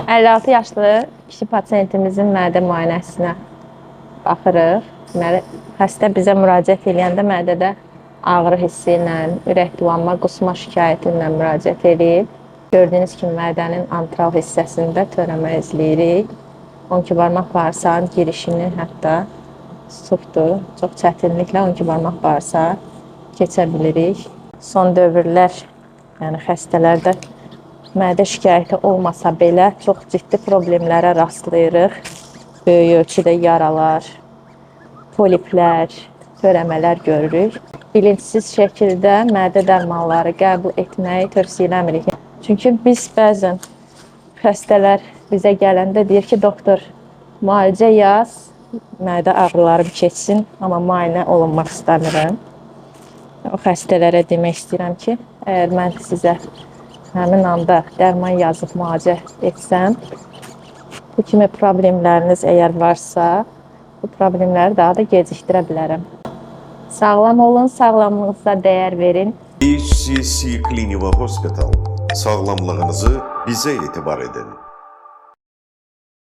56 yaşlı kişi pasientimizin mədə müayinəsinə baxırıq. Deməli, xəstə bizə müraciət edəndə mədədə ağrı hissi ilə, ürəkbulanma, qusma şikayəti ilə müraciət edib. Gördüyünüz kimi mədənin antral hissəsində törəmə izləyirik. 12 barmaq bağırsağın girişini hətta sıxdır. Çox çətinliklə 12 barmaq bağırsağa keçə bilirik. Son dövrlər, yəni xəstələrdə mədə şikayəti olmasa belə çox ciddi problemlərə rastlayırıq. Böyük ölçüdə yaralar, poliplər, törəmələr görürük. Bilinçsiz şəkildə mədə dərmanları qəbul etməyi tövsiyə eləmirik. Çünki biz bəzən xəstələr bizə gələndə deyir ki, doktor, müalicə yaz, mədə ağrılarım keçsin, amma müayinə olunmaq istəmirəm. O xəstələrə demək istəyirəm ki, əgər mən sizə həmin anda dərman yazıb müalicə etsəm, bu kimi problemləriniz əgər varsa, bu problemləri daha da gecikdirə bilərəm. Sağlam olun, sağlamlığınıza dəyər verin. HCC Clinical Hospital. Sağlamlığınızı bizə etibar edin.